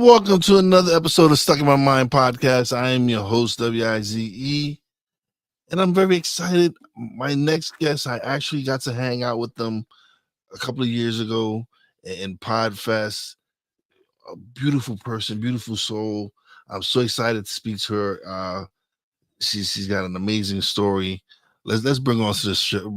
Welcome to another episode of Stuck in My Mind podcast. I am your host, WIZE, and I'm very excited. My next guest, I actually got to hang out with them a couple of years ago in Podfest. A beautiful person, beautiful soul. I'm so excited to speak to her. She's got an amazing story. Let's bring on to the show.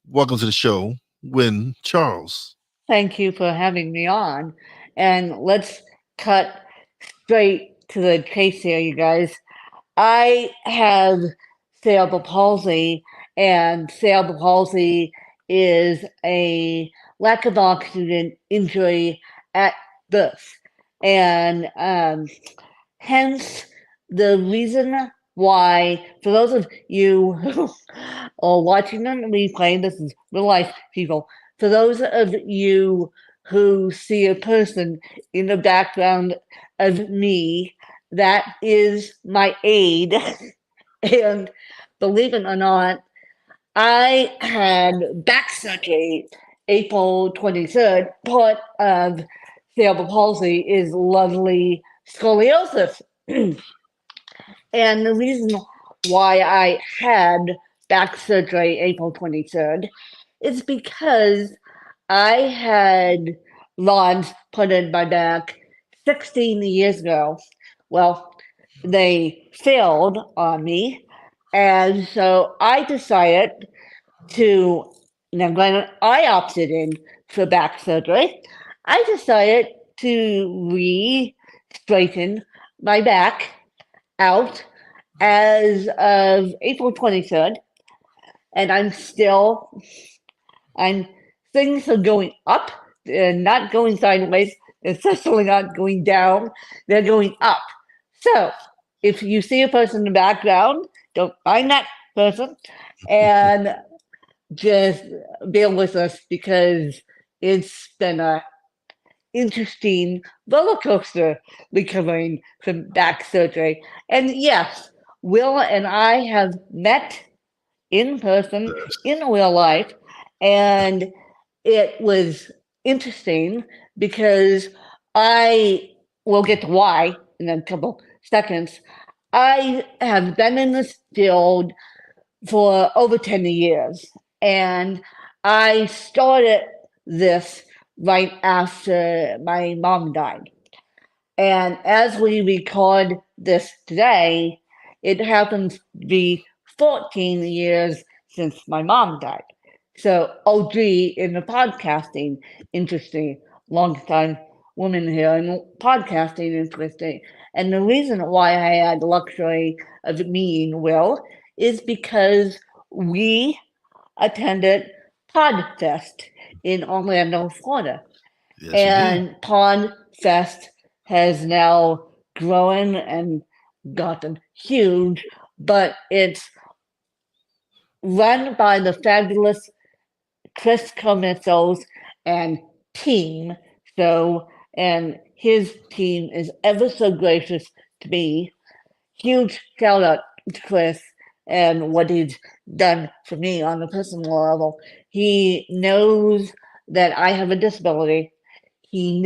Welcome to the show, Win Charles. Thank you for having me on. And let's cut straight to the chase here, you guys. I have cerebral palsy, and cerebral palsy is a lack of oxygen injury at birth. And hence the reason why, for those of you who are watching on the replay, this is real life, people. For those of you who see a person in the background of me, that is my aide. And believe it or not, I had back surgery April 23rd. Part of cerebral palsy is lovely scoliosis. And the reason why I had back surgery April 23rd is because I had rods put in my back 16 years ago. Well, they failed on me. And so I decided to, now granted, I opted in for back surgery. I decided to re-straighten my back out as of April 23rd. And things are going up. They're not going sideways. They're certainly not going down. They're going up. So if you see a person in the background, don't mind that person and just bear with us because it's been a interesting roller coaster recovering from back surgery. And yes, Will and I have met in person in real life, and it was interesting because I will get to why in a couple seconds. I have been in this field for over 10 years, and I started this right after my mom died. And as we record this today, it happens to be 14 years since my mom died. So OG in the podcasting, interesting, long time woman here in podcasting, interesting. And the reason why I had the luxury of meeting Will is because we attended Podfest in Orlando, Florida. Yes, And Podfest has now grown and gotten huge, but it's run by the fabulous Chris Comizos and team. So, and his team is ever so gracious to me. Huge shout out to Chris and what he's done for me on a personal level. He knows that I have a disability. He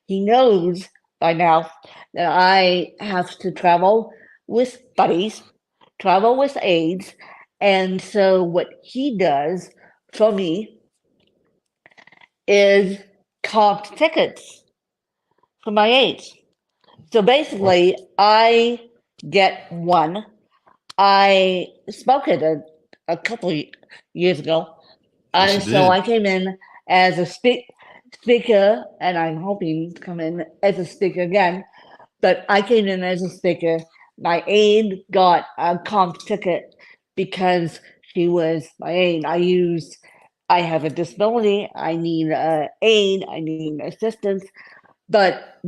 knows by now that I have to travel with buddies, travel with aides, and so what he does for me is comp tickets for my aides. So basically, I get one. I spoke at a couple years ago, and so I came in as a speaker, and I'm hoping to come in as a speaker again. But I came in as a speaker. My aide got a comp ticket because she was my aide. I have a disability. I need aid. I need assistance. But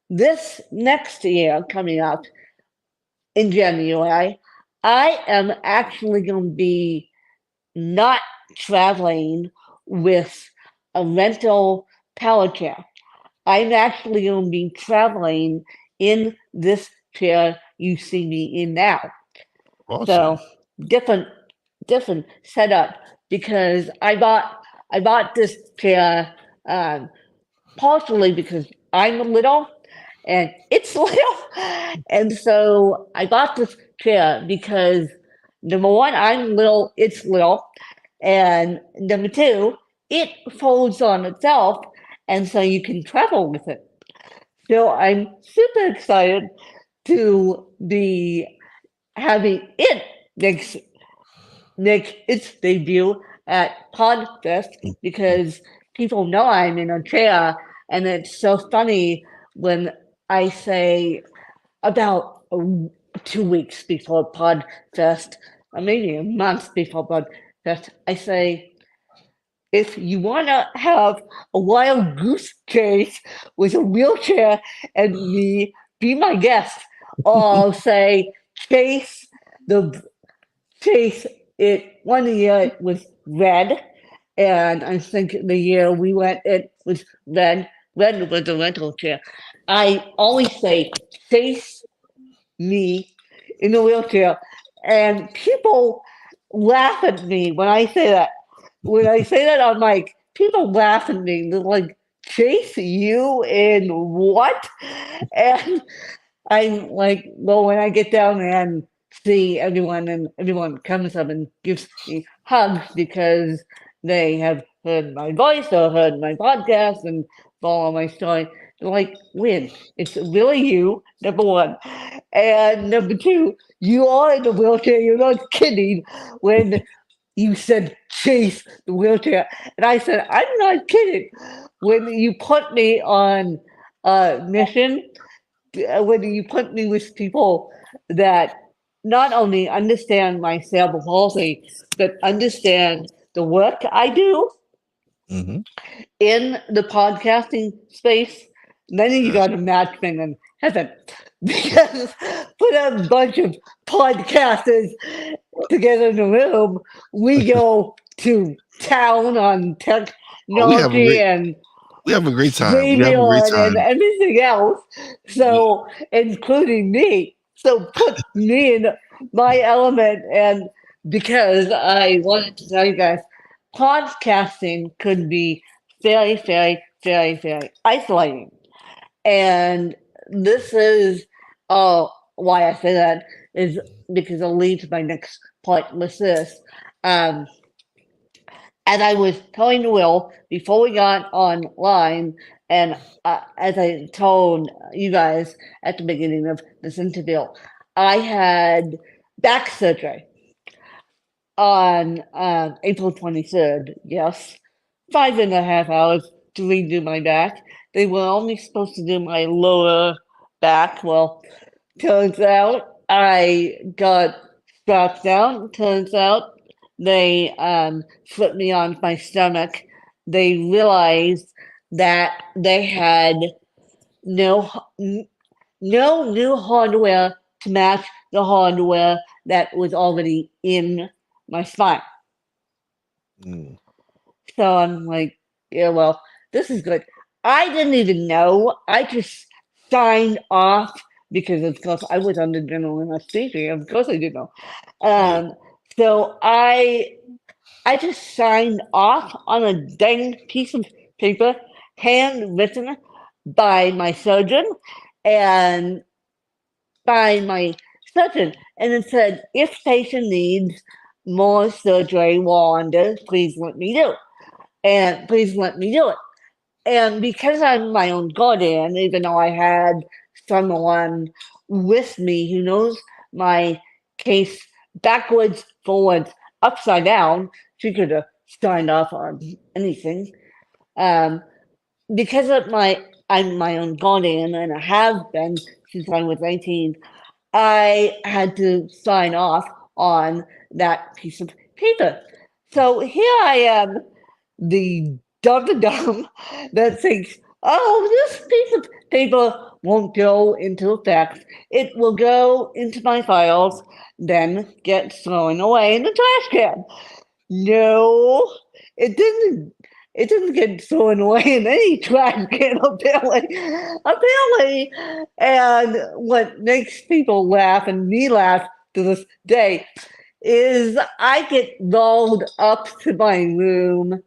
this next year coming up in January, I am actually going to be not traveling with a rental power chair. I'm actually going to be traveling in this chair you see me in now. Awesome. So different setup because I bought this chair partially because I'm little and it's little. And so I got this chair because number one, I'm little, it's little. And number two, it folds on itself. And so you can travel with it. So I'm super excited to be having it make its debut at Podfest because people know I'm in a chair, and it's so funny when I say about 2 weeks before Podfest, or maybe a month before Podfest, I say, if you want to have a wild goose chase with a wheelchair and me, be my guest. Or I'll say, chase the chase it. One year it was red, and I think the year we went, it was red. Red was a rental chair. I always say, chase me in a wheelchair, and people laugh at me when I say that. When I say that on mic, people laugh at me. They're like, "Chase you in what?" And I'm like, well, when I get down there and see everyone, and everyone comes up and gives me hugs because they have heard my voice or heard my podcast and follow my story. They're like, Win, it's really you, number one. And number two, you are in the wheelchair. You're not kidding when you said chase the wheelchair. And I said, I'm not kidding. When you put me on a mission, when you put me with people that not only understand my cerebral palsy, but understand the work I do Mm-hmm. in the podcasting space, then you got a match made in heaven. Because put a bunch of podcasters together in a room, we go to town on Oh, technology and we have a great time. We have a great graveyard and time. everything else. So, including me. So, put me in my element. And because I wanted to tell you guys, podcasting could be very, very, very, very isolating. And this is why I say that is because it'll lead to my next point with this. Um, as I was telling Will before we got online, and as I told you guys at the beginning of this interview, I had back surgery on April 23rd. Yes, 5.5 hours to redo my back. They were only supposed to do my lower back. Well, turns out I got strapped down. Turns out they flipped me on my stomach. They realized that they had no no new hardware to match the hardware that was already in my spine. Mm. So I'm like, yeah, well, this is good. I didn't even know. I just signed off because of course I was under general anesthesia. Of course I didn't know. Yeah. So I just signed off on a dang piece of paper, handwritten by my surgeon and by my surgeon. And it said, if patient needs more surgery while under, please let me do it. And please let me do it. And because I'm my own guardian, even though I had someone with me who knows my case backwards, forwards, upside down, she could have signed off on anything. Um, because of I'm my own guardian and I have been since I was 18, I had to sign off on that piece of paper. So here I am, the dumb that thinks, oh, this piece of paper won't go into effect. It will go into my files, then get thrown away in the trash can. No, it didn't. It didn't get thrown away in any trash can, apparently. Apparently, and what makes people laugh and me laugh to this day is I get rolled up to my room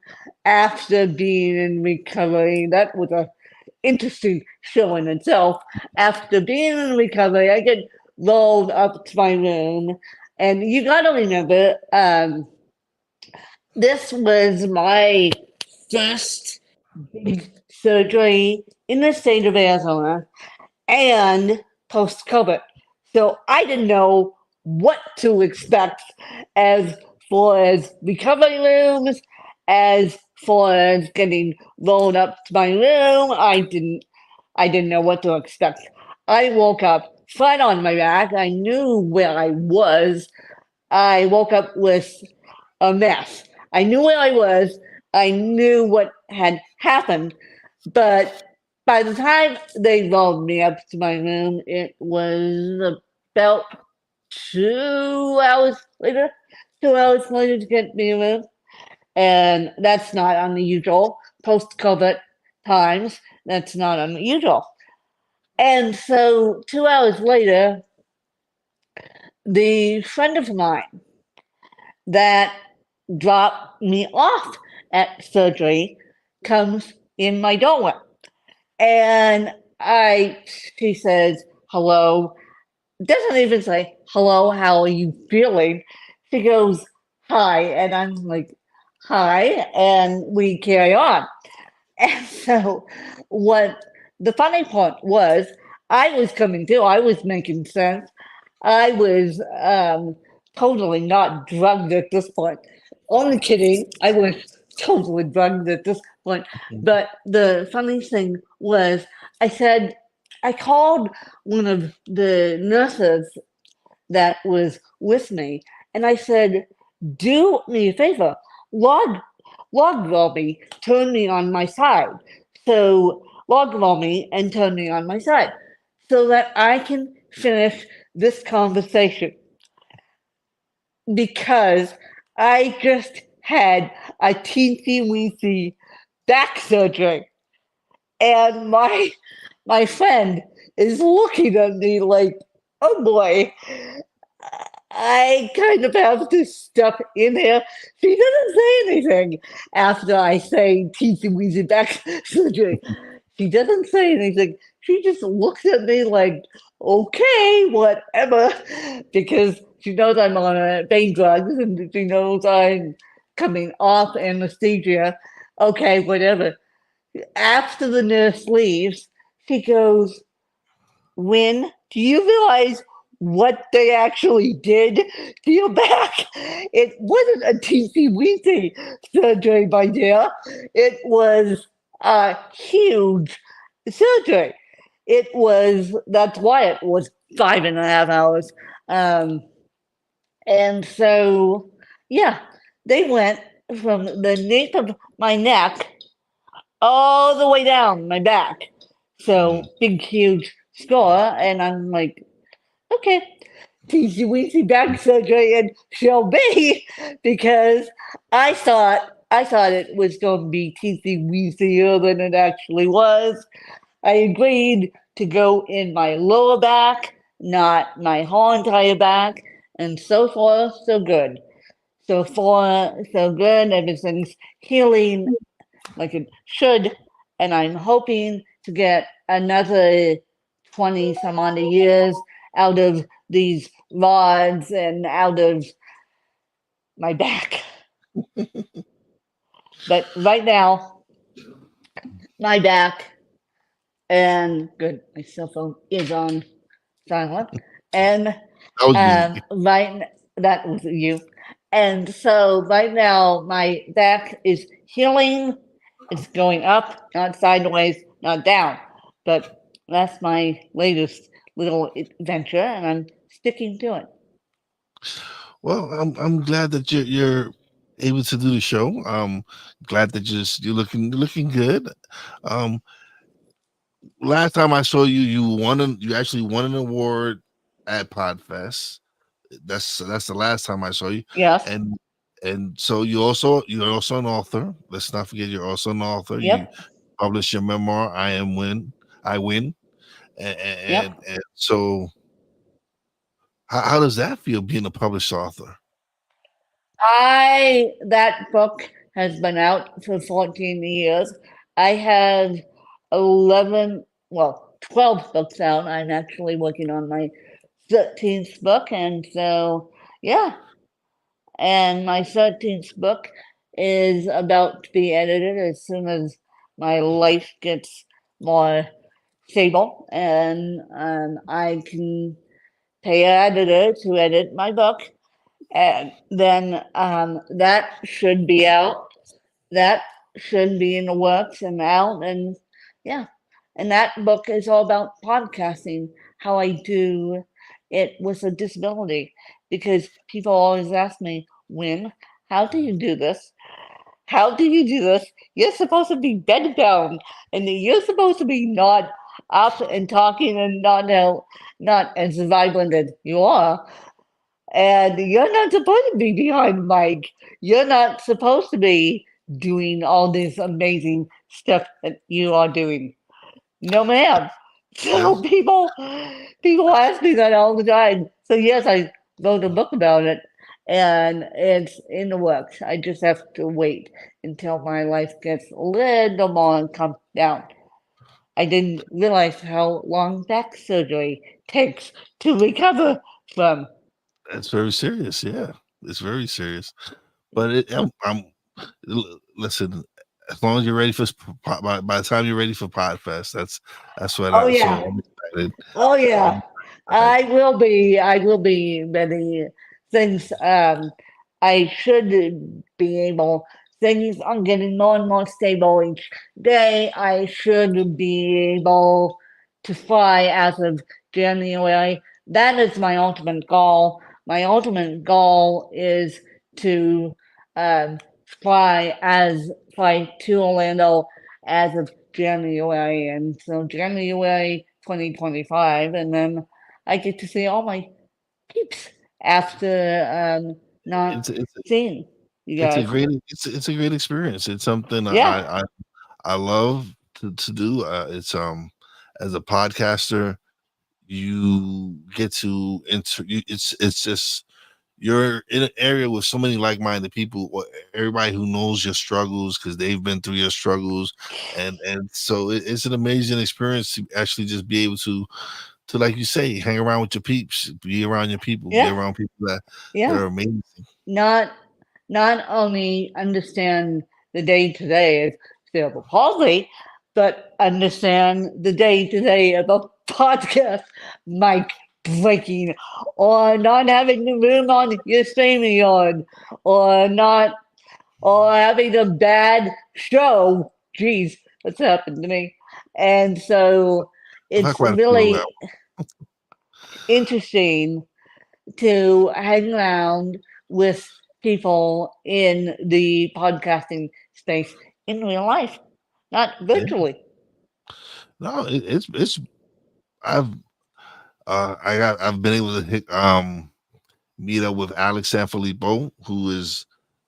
after being in recovery. That was a interesting show in itself. After being in recovery, I get rolled up to my room, and you got to remember, this was my first big surgery in the state of Arizona and post COVID. So I didn't know what to expect as far as recovery rooms, as far as getting rolled up to my room. I didn't know what to expect. I woke up flat on my back. I knew where I was. I woke up with a mess. I knew where I was. I knew what had happened, but by the time they rolled me up to my room, it was about 2 hours later. 2 hours later to get me a room, and that's not unusual. Post COVID times, that's not unusual. And so 2 hours later, the friend of mine that dropped me off at surgery comes in my doorway. And she says, hello. Doesn't even say, hello, how are you feeling? She goes, hi. And I'm like, hi. And we carry on. And so, what the funny part was, I was coming to, I was making sense. I was totally not drugged at this point. Only kidding. I was totally drugged at this point. But the funny thing was, I said, I called one of the nurses that was with me, and I said, do me a favor, log, log roll me, turn me on my side. So log roll me and turn me on my side so that I can finish this conversation because I just had a teensy weensy back surgery, and my friend is looking at me like, "Oh boy, I kind of have this stuff in here." She doesn't say anything after I say teensy weensy back surgery. She doesn't say anything. She just looks at me like, okay, whatever, because she knows I'm on pain drugs and she knows I'm coming off anesthesia. Okay, whatever. After the nurse leaves, she goes, Win, do you realize what they actually did to your back? It wasn't a teensy weensy surgery, my dear. It was a huge surgery. That's why it was 5.5 hours. Um, and so, yeah, they went from the nape of my neck all the way down my back. So, big, huge score. And I'm like, okay, teensy weensy back surgery and shall be, because I thought it was going to be teensy weensier than it actually was. I agreed to go in my lower back, not my whole entire back, and so far so good. So far so good. Everything's healing like it should, and I'm hoping to get another 20 some odd years out of these rods and out of my back. But right now, my back and good, my cell phone is on silent, and That was me. right, that was you. And so right now, my back is healing. It's going up, not sideways, not down. But that's my latest little adventure, and I'm sticking to it. Well, I'm glad that you're able to do the show. Glad that you're looking good. Um, Last time I saw you, you actually won an award at Podfest. That's the last time I saw you, Yes. and so you're also an author. Let's not forget you're also an author. You Yep. published your memoir, I Win, and Yep. so how does that feel being a published author? That book has been out for 14 years. I have 11, well, 12 books out. I'm actually working on my 13th book. And so, yeah. And my 13th book is about to be edited as soon as my life gets more stable and I can pay an editor to edit my book. And then that should be out. That should be in the works and out. And yeah, and that book is all about podcasting, how I do it with a disability. Because people always ask me, Win, how do you do this? How do you do this? You're supposed to be bed bound and you're supposed to be not up and talking and not as vibrant as you are. And you're not supposed to be behind the mic. You're not supposed to be doing all this amazing stuff that you are doing. No, ma'am. Yeah, So people ask me that all the time. So yes, I wrote a book about it, and it's in the works. I just have to wait until my life gets a little more calmed down. I didn't realize how long back surgery takes to recover from. that's very serious. Yeah, it's very serious. But listen. As long as you're ready for by the time you're ready for Podfest, that's what Oh I. So yeah. I'm excited. Oh I'm yeah, excited. I will be. I will be many things. I should be able. Things are getting more and more stable each day. I should be able to fly as of January. That is my ultimate goal. My ultimate goal is to um, fly to Orlando as of January, and so January 2025, and then I get to see all my peeps after not It's seeing you it's a guys. great it's a great experience. It's something Yeah, I love to do. It's as a podcaster, you get to it's just you're in an area with so many like-minded people, everybody who knows your struggles because they've been through your struggles, and so it's an amazing experience to actually just be able to like you say, hang around with your peeps, be around your people, be yeah, around people that yeah. are amazing. Not not only understand the day to day of cerebral palsy, but understand the day to day of a podcast mic breaking, or not having the room on your streaming yard, or not, or having a bad show. Geez, what's happened to me? And so I've had it's quite a few of that. really interesting to hang around with people in the podcasting space in real life, not Yeah, virtually. no, it's I've I've been able to meet up with Alex Sanfilippo, who is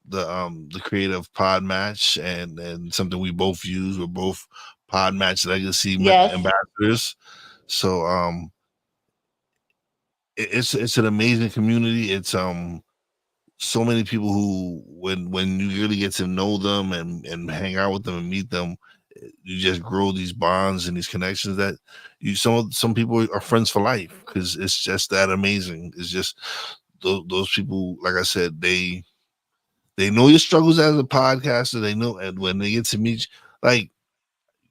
the creator of Pod Match and something we both use. We're both Pod Match Legacy Yes, ambassadors. So it's an amazing community. It's so many people who when you really get to know them and hang out with them and meet them, you just grow these bonds and these connections that you some people are friends for life because it's just that amazing. It's just those people, like I said, they know your struggles as a podcaster. They know, and when they get to meet you, like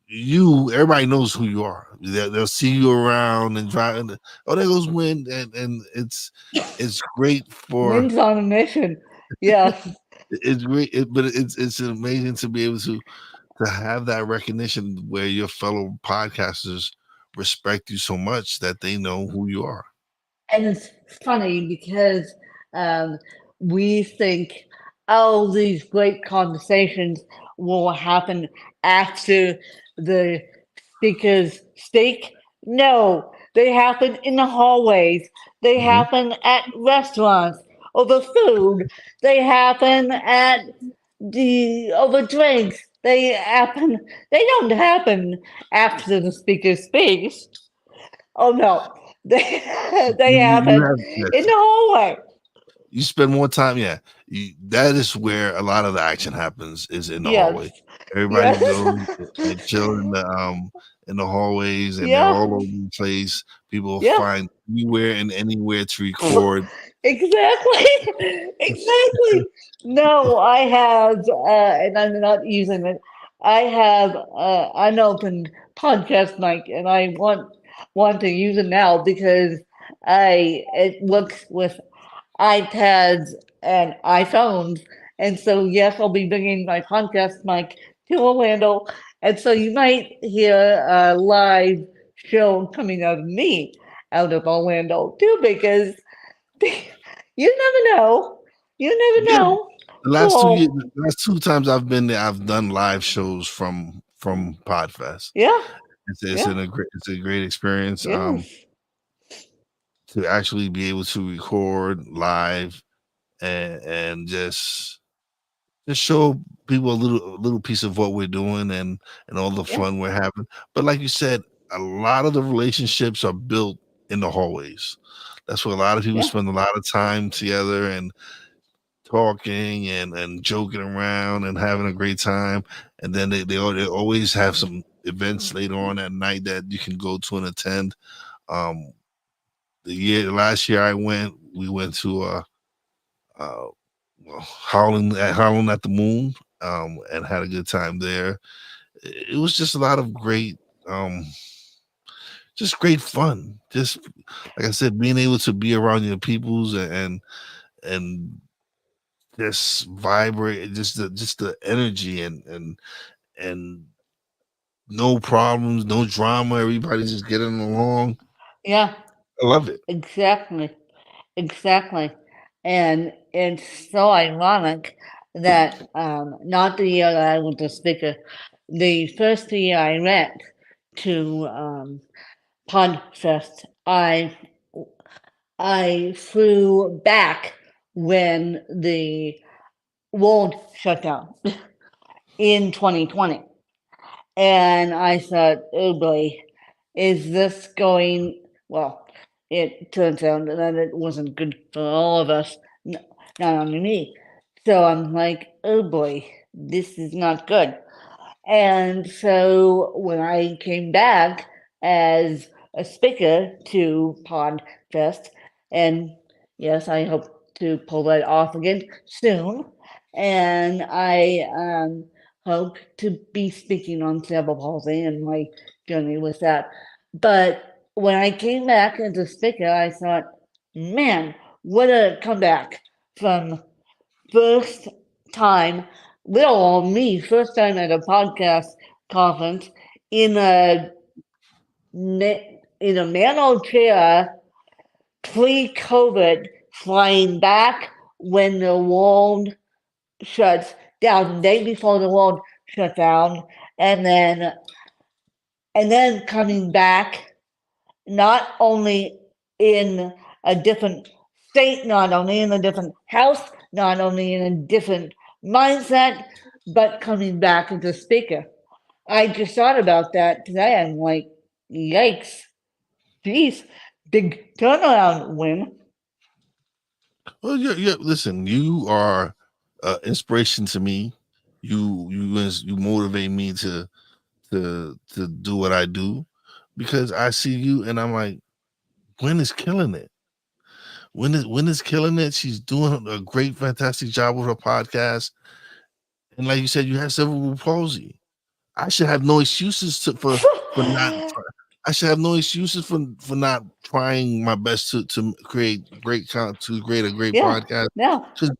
you, everybody knows who you are. They'll see you around and try. And, oh, there goes Win, and it's great for wins on a mission. Yes, it's great, but it's amazing to be able to have that recognition where your fellow podcasters respect you so much that they know who you are. and it's funny because um, we think, oh, these great conversations will happen after the speakers speak. No, they happen in the hallways. They Mhm. happen at restaurants over food. They happen at the over drinks. They happen. They don't happen after the speaker speaks. Oh no, they You happen have in yes. the hallway. You spend more time, yeah. That is where a lot of the action happens is in the Yes, hallway. Everybody yes, goes and chill in in the hallways, and they're Yeah. all over the place. People will Yeah. find anywhere and anywhere to record. Exactly. Exactly. No, I have, and I'm not using it. I have unopened podcast mic, and I want to use it now because I it works with iPads and iPhones, and so yes, I'll be bringing my podcast mic to Orlando, and so you might hear a live show coming out of me out of Orlando too, because you never know. You never Yeah, know. the last 2 years, So, the last two times I've been there, I've done live shows from Podfest. yeah, It's yeah, a great experience. yes, To actually be able to record live and just show people a little piece of what we're doing and all the yeah, fun we're having. But like you said, a lot of the relationships are built in the hallways. That's where a lot of people yeah, spend a lot of time together and talking and joking around and having a great time. And then they always have some events later on at night that you can go to and attend. Um, the last year I went, we went to uh howling at the moon, and had a good time there. It was just a lot of great, um just great fun. Just like I said, being able to be around your peoples and just vibrate, just the energy and no problems, no drama. Everybody's just getting along. yeah, I love it. exactly, exactly. And it's so ironic that not the year that I was a speaker, the first year I went to Podfest, I flew back when the world shut down in 2020. And I thought, oh boy, is this going? Well, it turns out that it wasn't good for all of us, not only me. So I'm like, oh boy, this is not good. And so when I came back as a speaker to Podfest, and yes, I hope to pull that off again soon, and I hope to be speaking on cerebral palsy and my journey with that. But when I came back as a speaker, I thought, man, what a comeback from first time, little old me, first time at a podcast conference in a in a manual chair, pre-COVID, flying back when the world shuts down, the day before the world shut down, and then coming back not only in a different state, not only in a different house, not only in a different mindset, but coming back as a speaker. I just thought about that today. I'm like, yikes, geez, big turnaround win. Well, listen, you are inspiration to me. You motivate me to do what I do because I see you and I'm like, Gwen is killing it. Gwen is killing it. She's doing a great, fantastic job with her podcast. And like you said, you have cerebral palsy. I should have no excuses for not. I should have no excuses for not trying my best to create to create a great Yeah, podcast. no, 'Cause,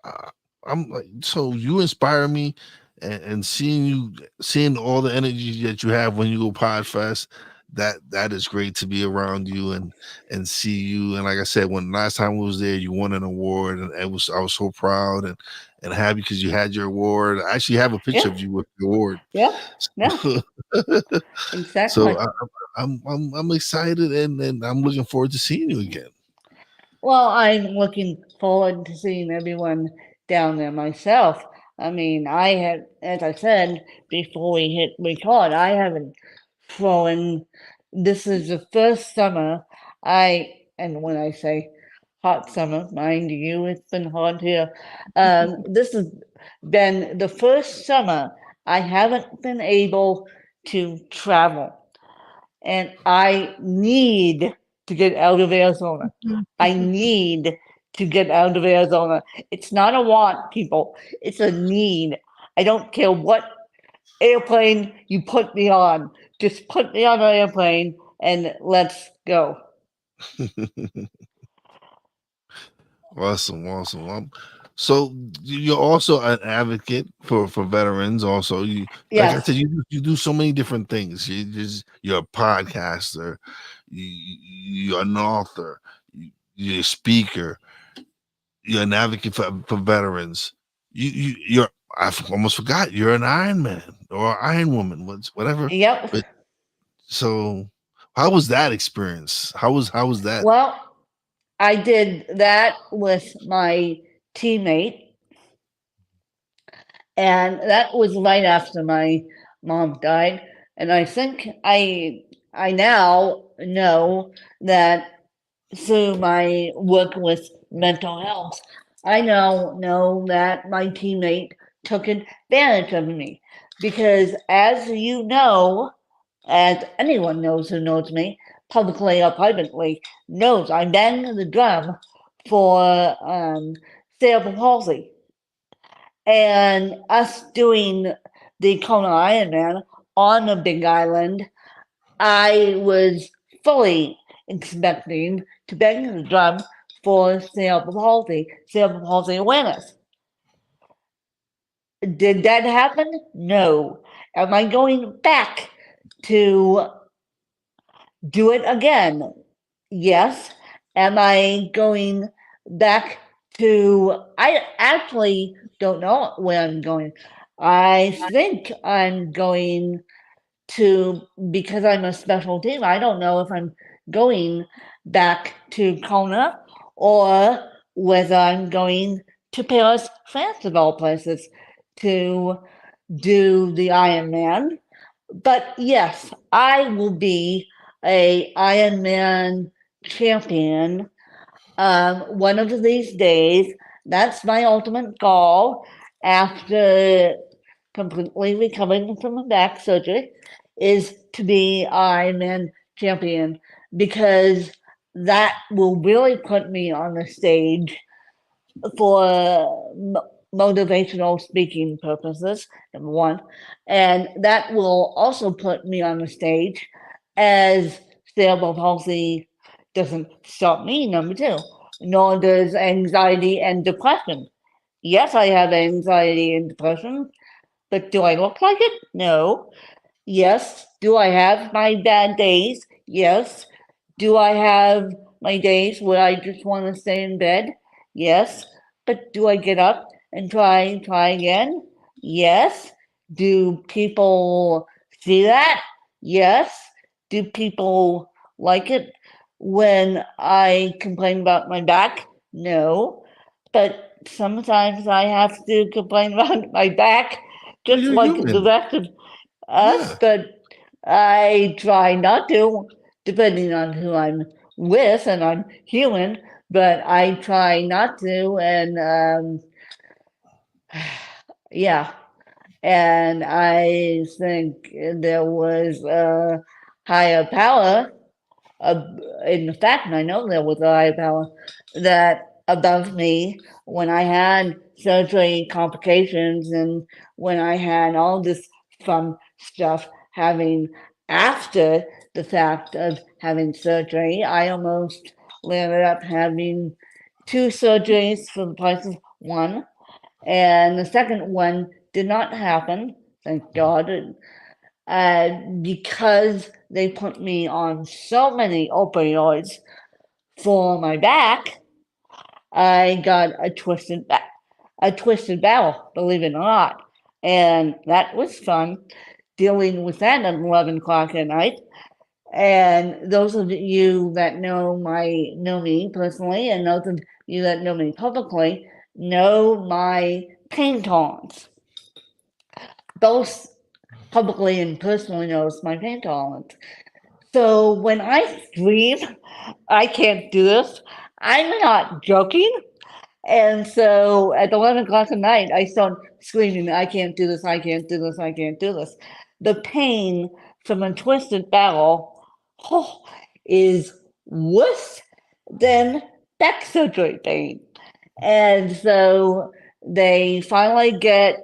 uh, I'm like, so you inspire me, and seeing all the energy that you have when you go Podfest, that is great to be around you and see you. And like I said, when last time we was there, you won an award, and I was so proud and happy because you had your award. I actually have a picture yeah, of you with the award. yeah, yeah, So, exactly. so I'm excited and I'm looking forward to seeing you again. Well, I'm looking forward to seeing everyone down there myself. I mean, I have, as I said before we hit record, I haven't flown. This is the first summer and when I say hot summer, mind you, it's been hot here. This has been the first summer I haven't been able to travel. And I need to get out of Arizona. I need to get out of Arizona. It's not a want, people. It's a need. I don't care what airplane you put me on. Just put me on an airplane and let's go. Awesome, awesome. So you're also an advocate for veterans. Also, like I Yes. said, you do so many different things. You're a podcaster, you're an author, you're a speaker, you're an advocate for veterans. You're I almost forgot you're an Iron Man or Iron Woman, whatever. Yep. But so, how was that experience? How was that? Well, I did that with my teammate, and that was right after my mom died. And I think I now know that through my work with mental health, I now know that my teammate took advantage of me because, as you know, as anyone knows who knows me, publicly or privately, knows I bang the drum for cerebral palsy. And us doing the Kona Ironman on the Big Island, I was fully expecting to bang the drum for cerebral palsy awareness. Did that happen? No. Am I going back to do it again? Yes. Am I going back to? I actually don't know where I'm going. I think I'm going to, because I'm a special team, I don't know if I'm going back to Kona or whether I'm going to Paris, France, of all places, to do the Ironman. But yes, I will be a Ironman champion one of these days. That's my ultimate goal after completely recovering from a back surgery, is to be Ironman champion, because that will really put me on the stage for motivational speaking purposes, number one. And that will also put me on the stage as cerebral palsy doesn't stop me, number two, nor does anxiety and depression. Yes, I have anxiety and depression, but do I look like it? No. Yes. Do I have my bad days? Yes. Do I have my days where I just want to stay in bed? Yes. But do I get up and try again? Yes. Do people see that? Yes. Do people like it when I complain about my back? No. But sometimes I have to complain about my back Well, just you're like the human. rest of us, Yeah. but I try not to, depending on who I'm with, and I'm human, but I try not to, and yeah, and I think there was a higher power, uh, in fact, I know there was a higher power that above me when I had surgery complications and when I had all this fun stuff having after the fact of having surgery. I almost landed up having two surgeries for the price of one, and the second one did not happen, thank God, because they put me on so many opioids for my back. I got a twisted bowel, believe it or not, and that was fun dealing with that at 11 o'clock at night. And those of you that know me personally, and those of you that know me publicly, know my pain tolerance. Both publicly and personally knows my pain tolerance. So when I scream, I can't do this, I'm not joking. And so at 11 o'clock at night, I start screaming, I can't do this, I can't do this, I can't do this. the pain from a twisted bowel is worse than back surgery pain. And so they finally get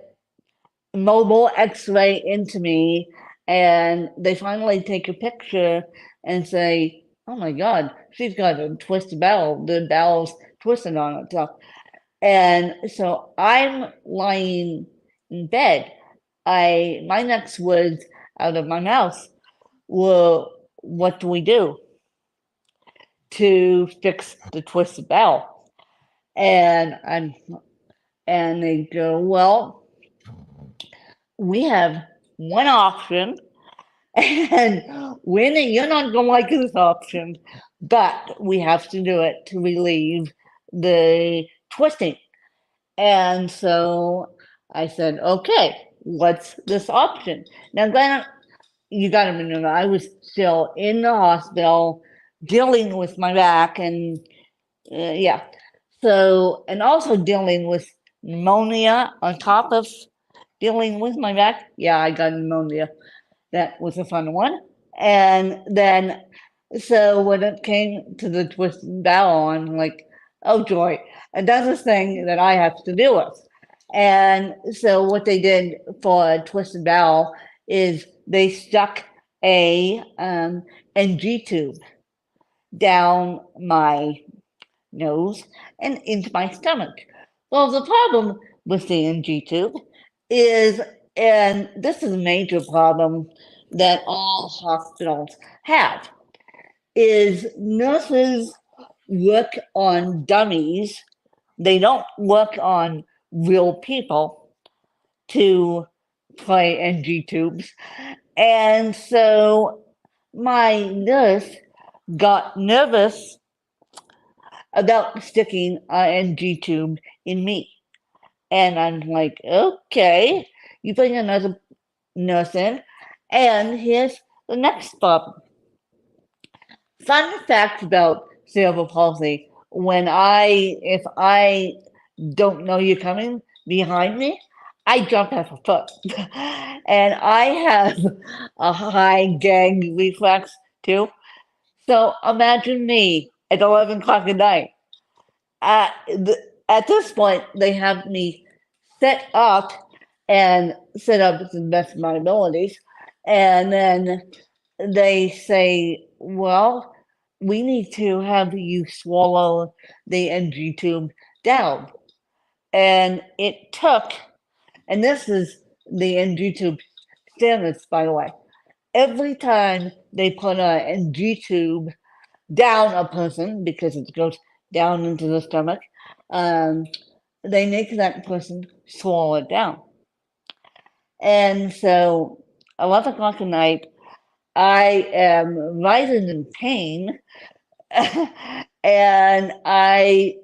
mobile x-ray into me, and they finally take a picture and say, oh my God, she's got a twisted bowel. The bowel's twisted on itself. And so I'm lying in bed. My next words out of my mouth were, what do we do to fix the twisted bowel? And they go, well, we have one option, and you're not going to like this option, but we have to do it to relieve the twisting. And so I said, okay, what's this option? Now, granted, you got to remember, I was still in the hospital dealing with my back, and yeah. So, and also dealing with pneumonia on top of dealing with my back. Yeah, I got pneumonia. That was a fun one. And then, so when it came to the twisted bowel, I'm like, oh joy, another thing that I have to deal with. And so what they did for a twisted bowel is they stuck a NG tube down my nose and into my stomach. Well, the problem with the NG tube is, and this is a major problem that all hospitals have, is nurses work on dummies. They don't work on real people to play NG tubes. And so my nurse got nervous about sticking an NG tube in me. And I'm like, okay, you bring another nurse in. And here's the next problem. Fun fact about cerebral palsy: if I don't know you're coming behind me, I jump half a foot. And I have a high gag reflex too. So imagine me at 11 o'clock at night. At this point, they have me set up to the best of my abilities. And then they say, well, we need to have you swallow the NG tube down. And it took, and this is the NG tube standards, by the way. Every time they put an NG tube down a person, because it goes down into the stomach, they make that person swallow it down. And so 11 o'clock at night, I am writhing in pain, and I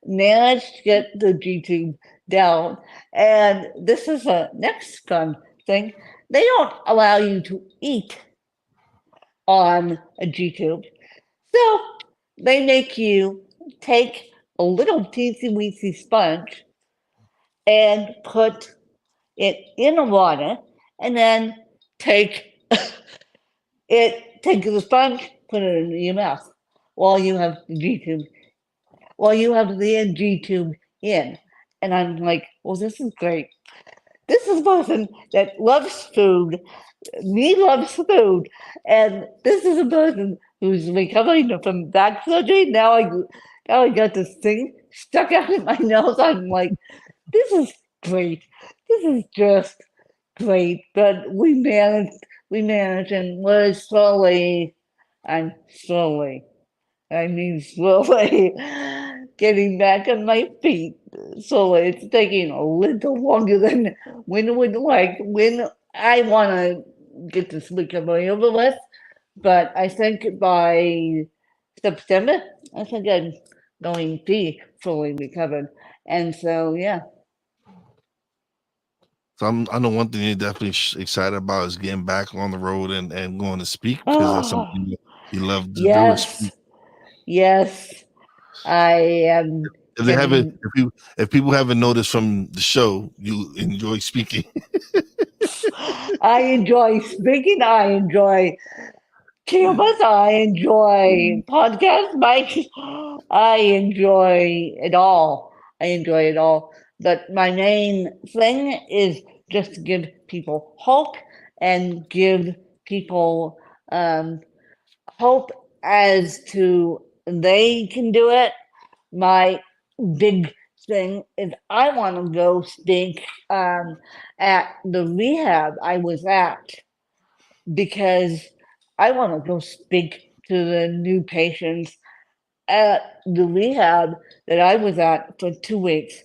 managed to get the G tube down. And this is a next fun thing. They don't allow you to eat on a G tube. So they make you take a little teensy weensy sponge and put it in the water, and then take the sponge, put it in your mouth while you have the G tube, while you have the NG tube in. And I'm like, well, this is great. This is a person that loves food. Me loves food. And this is a person who's recovering from back surgery. Now I got this thing stuck out in my nose. I'm like, this is great. This is just great. But we managed, and we're slowly getting back on my feet. So it's taking a little longer than when it would like, when I want to get this recovery over with. But I think by September, I think I'm going to be fully recovered. And so, yeah. So I know one thing you're definitely excited about is getting back on the road and going to speak, because that's something you love to do. Is speak. Yes, I am. If people haven't noticed from the show, you enjoy speaking. I enjoy speaking. I enjoy campus. I enjoy podcast bikes. I enjoy it all. I enjoy it all. But my main thing is just to give people hope and give people hope as to they can do it. My big thing is I want to go speak at the rehab I was at because I want to go speak to the new patients at the rehab that I was at for 2 weeks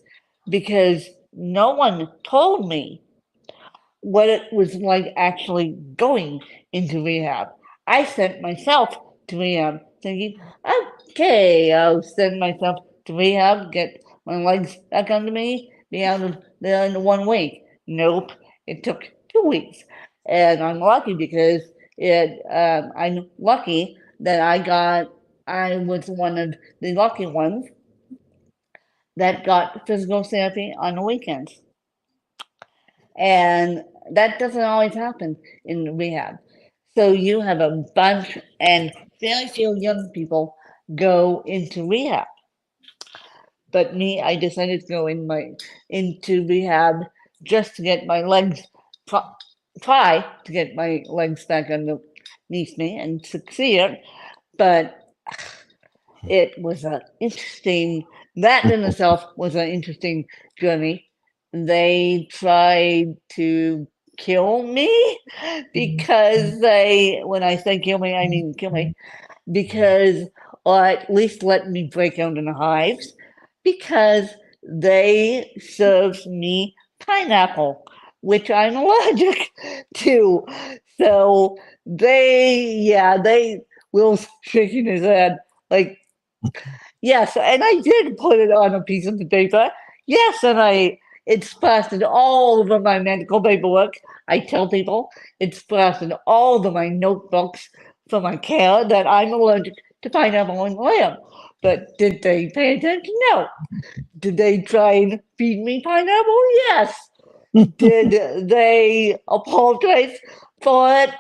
because no one told me what it was like actually going into rehab. I sent myself to rehab thinking, okay, I'll send myself to rehab, get my legs back under me, be out of there in 1 week. Nope, it took 2 weeks. And I'm lucky because I'm lucky that I was one of the lucky ones that got physical therapy on the weekends. And that doesn't always happen in rehab. So you have a bunch, and very few young people go into rehab. But me, I decided to go into rehab just to get my legs, try to get my legs back underneath me and succeed. But it was an interesting, that in itself was an interesting journey. They tried to kill me because when I say kill me, I mean kill me, because, or at least let me break out in hives, because they served me pineapple, which I'm allergic to. So Will's shaking his head like, yes, and I did put it on a piece of the paper. Yes, and it's plastered all over my medical paperwork. I tell people it's plastered all over my notebooks for my care that I'm allergic to pineapple and lamb. But did they pay attention? No. Did they try and feed me pineapple? Yes. Did they apologize for it?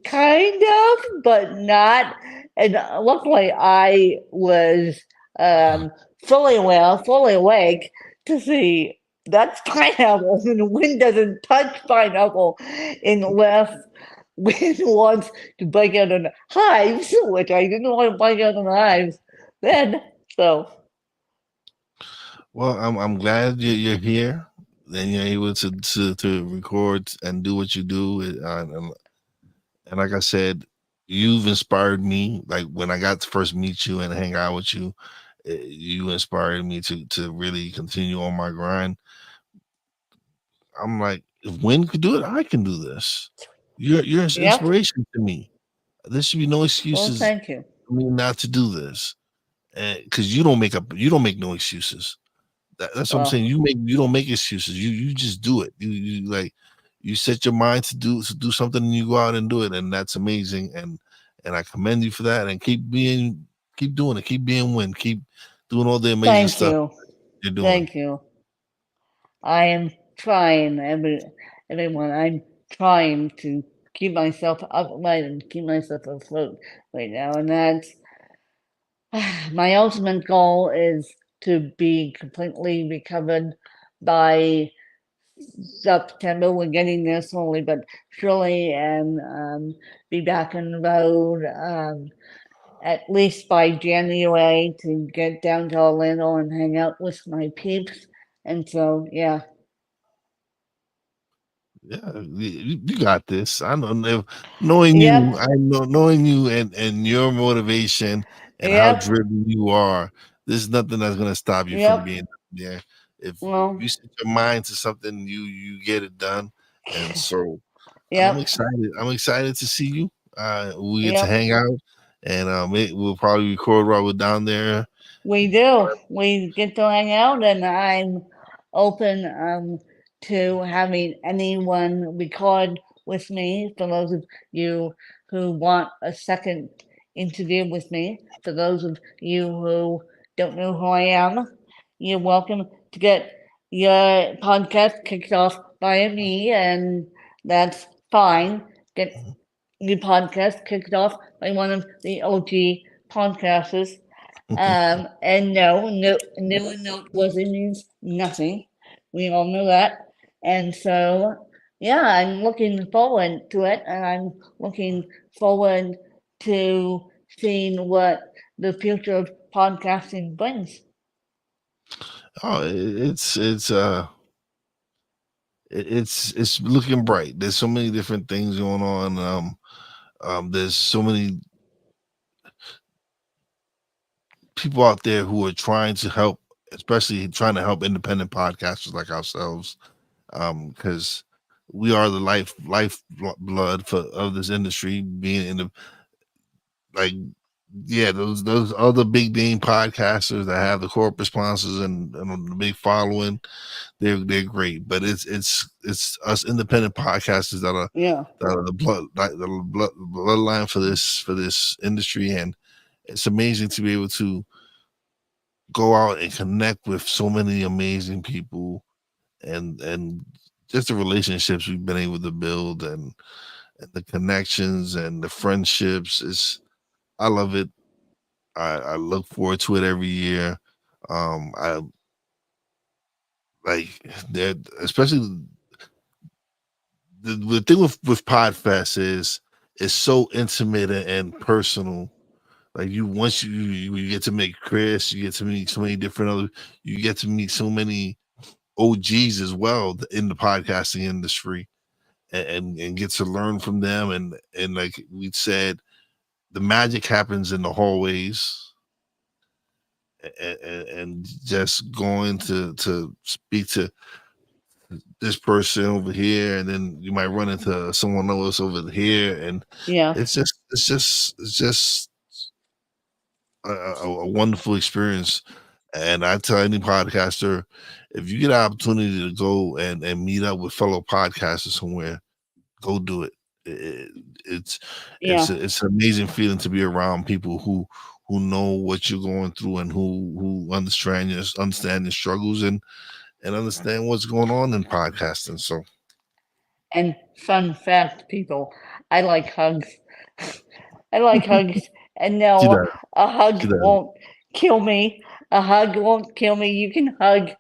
Kind of, but not. And luckily, I was um, fully aware, fully awake to see that's pineapple, and the wind doesn't touch pineapple unless wind wants to break out in hives, which I didn't want to break out in hives then. So, Well, I'm glad you're here and you're able to record and do what you do. And like I said, you've inspired me. Like when I got to first meet you and hang out with you, you inspired me to really continue on my grind. I'm like, if Win could do it, I can do this. You're an yep. inspiration to me. There should be no Well, excuses thank you. for me not to do this, because you don't make no excuses. That's what I'm saying. Well, You don't make excuses. You just do it. You like you set your mind to do something and you go out and do it, and that's amazing. And I commend you for that. And keep doing it. Keep being Win. Keep doing all the amazing thank stuff you. you're doing. Thank you. I am trying, everyone. I'm trying to keep myself upright and keep myself afloat right now, and that's my ultimate goal is to be completely recovered by September. We're getting there slowly but surely, and be back on the road at least by January to get down to Orlando and hang out with my peeps. And so, yeah, Yeah, you got this. I know. Knowing you, yep, I know knowing you and your motivation and how yep, driven you are. There's nothing that's gonna stop you from yep. being there. If you Well, set your mind to something, you get it done. And so I'm yep, excited. I'm excited to see you. We get to yep. hang out, and we'll probably record while we're down there. We do. We get to hang out, and I'm open to having anyone record with me. For those of you who want a second interview with me, for those of you who don't know who I am, you're welcome to get your podcast kicked off by me, and that's fine. Get the podcast kicked off by one of the OG podcasters. And no, new and noteworthy means nothing. We all know that. And so, yeah, I'm looking forward to it, and I'm looking forward to seeing what the future of podcasting brings. Oh, it's looking bright. There's so many different things going on. There's so many people out there who are trying to help, especially trying to help independent podcasters like ourselves, because we are the life blood for of this industry, being in the like yeah, those other big name podcasters that have the corporate sponsors and the big following, they're great. But it's us independent podcasters Yeah, that are the bloodline for this industry, and it's amazing to be able to go out and connect with so many amazing people, and just the relationships we've been able to build, and the connections and the friendships. Is I love it. I look forward to it every year. I like that, especially the thing with Podfest is it's so intimate and personal. Like you, once you get to meet Chris, you get to meet so many different other, you get to meet so many OGs as well in the podcasting industry, and get to learn from them, and like we said, the magic happens in the hallways, and just going to speak to this person over here, and then you might run into someone else over here, and yeah, it's just a wonderful experience. And I tell any podcaster, if you get an opportunity to go and meet up with fellow podcasters somewhere, go do it. It- it's yeah. it's an amazing feeling to be around people who know what you're going through, and who understand your struggles, and understand what's going on in podcasting. So And fun fact, people, I like hugs. I like hugs. And she no, does, a hug she does. won't kill me. A hug won't kill me. You can hug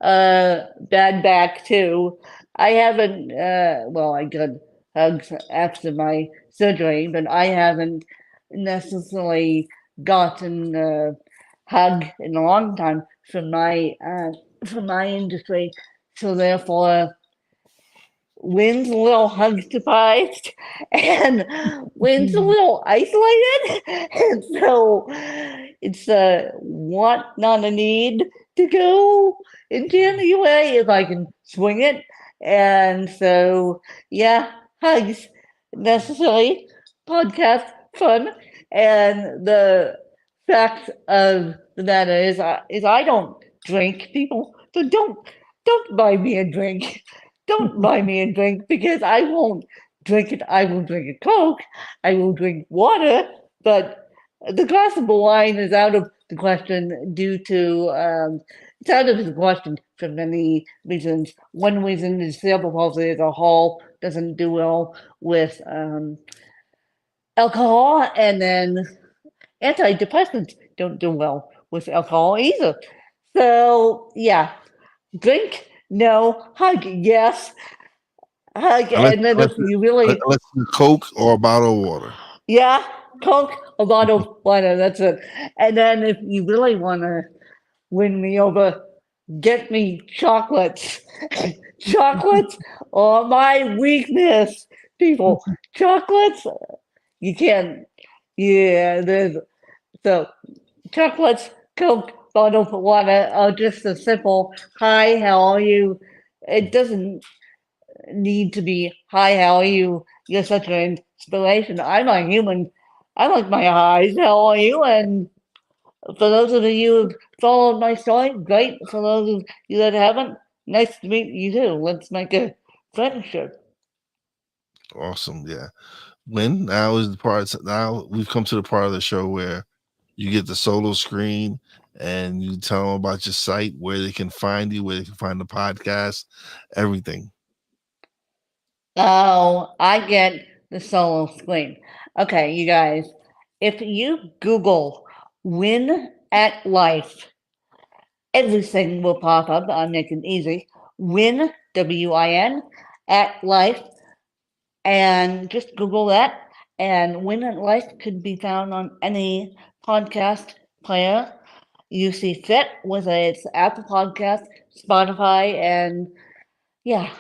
bad back too. I haven't, well, I got hugs after my surgery, but I haven't necessarily gotten a hug in a long time from my industry. So therefore, Wynn's a little hugstified and Wynn's a little isolated. And so it's a want, not a need to go into any way if I can swing it. And so, yeah, hugs necessary, podcast fun. And the fact of the matter is I don't drink, people. So don't buy me a drink. Don't buy me a drink because I won't drink it. I will drink a Coke. I will drink water, but the glass of wine is out of the question due to it's out of the question for many reasons. One reason is cerebral palsy as a whole doesn't do well with alcohol, and then antidepressants don't do well with alcohol either. So yeah, drink no, hug yes, hug, Unless and then unless if you really, unless it's Coke or a bottle of water. yeah, Coke, a bottle of water, that's it. And then if you really want to win me over, get me chocolates. Chocolates are my weakness, people. Chocolates, you can't, yeah, there's, so chocolates, Coke, bottle of water are just a simple, hi, how are you? It doesn't need to be, hi, how are you? You're such an inspiration. I'm a human. I like my eyes. How are you? And for those of you who've followed my story, great. For those of you that haven't, nice to meet you too. Let's make a friendship. Awesome, yeah. When now is the part. Now we've come to the part of the show where you get the solo screen, and you tell them about your site, where they can find you, where they can find the podcast, everything. Oh, I get the solo screen. Okay, you guys, if you Google win at life, everything will pop up. I'll make it easy. Win, WIN, at life, and just Google that. And Win at Life could be found on any podcast player you see fit, whether it's Apple Podcast, Spotify, and yeah,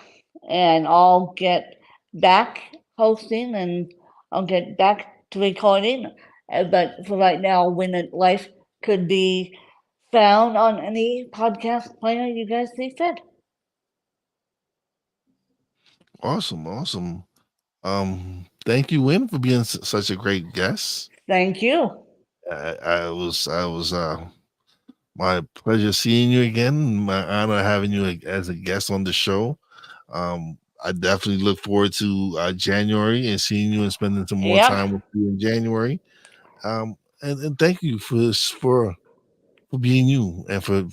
and I'll get back hosting and I'll get back to recording. But for right now, Win It Life could be found on any podcast player you guys see fit. Awesome, awesome. Thank you, Win, for being such a great guest. Thank you. I was my pleasure seeing you again. My honor having you as a guest on the show. I definitely look forward to January and seeing you and spending some more Yep. time with you in January. And thank you for being you and for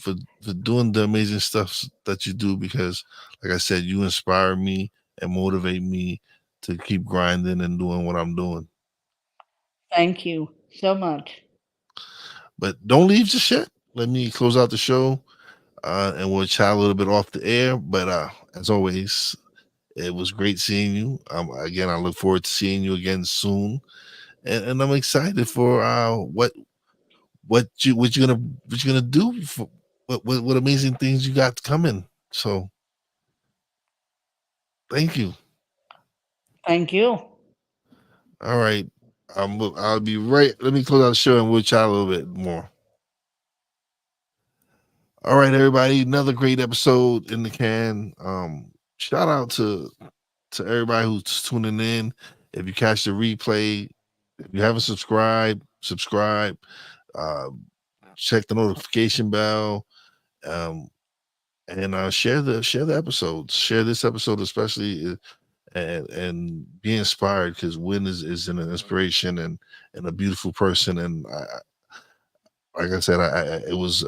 doing the amazing stuff that you do because, like I said, you inspire me and motivate me to keep grinding and doing what I'm doing. Thank you so much. But don't leave just yet. Let me close out the show, and we'll chat a little bit off the air. But as always, it was great seeing you. Again, I look forward to seeing you again soon, and I'm excited for what you're gonna do for what amazing things you got coming. So thank you. Thank you. All right, I'll be right. Let me close out the show and we'll chat a little bit more. All right, everybody, another great episode in the can. Shout out to everybody who's tuning in. If you catch the replay, if you haven't subscribed, subscribe. Uh, check the notification bell. Um, and share the episodes. Share this episode especially, and be inspired because Win is an inspiration and a beautiful person. And like I said, it was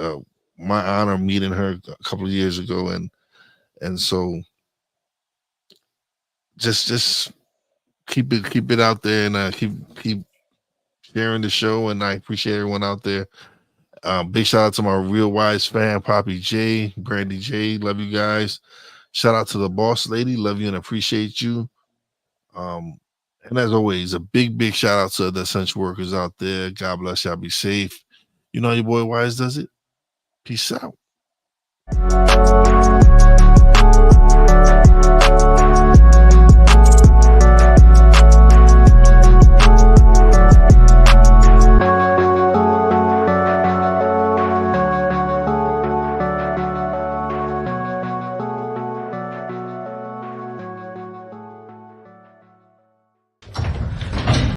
my honor meeting her a couple of years ago, and so just keep it out there and keep sharing the show. And I appreciate everyone out there. Big shout out to my real wise fan, Poppy J, Brandy J. Love you guys. Shout out to the boss lady. Love you and appreciate you. Um, and as always, a big shout out to the essential workers out there. God bless y'all. Be safe. You know how your boy Wise does it. Peace out.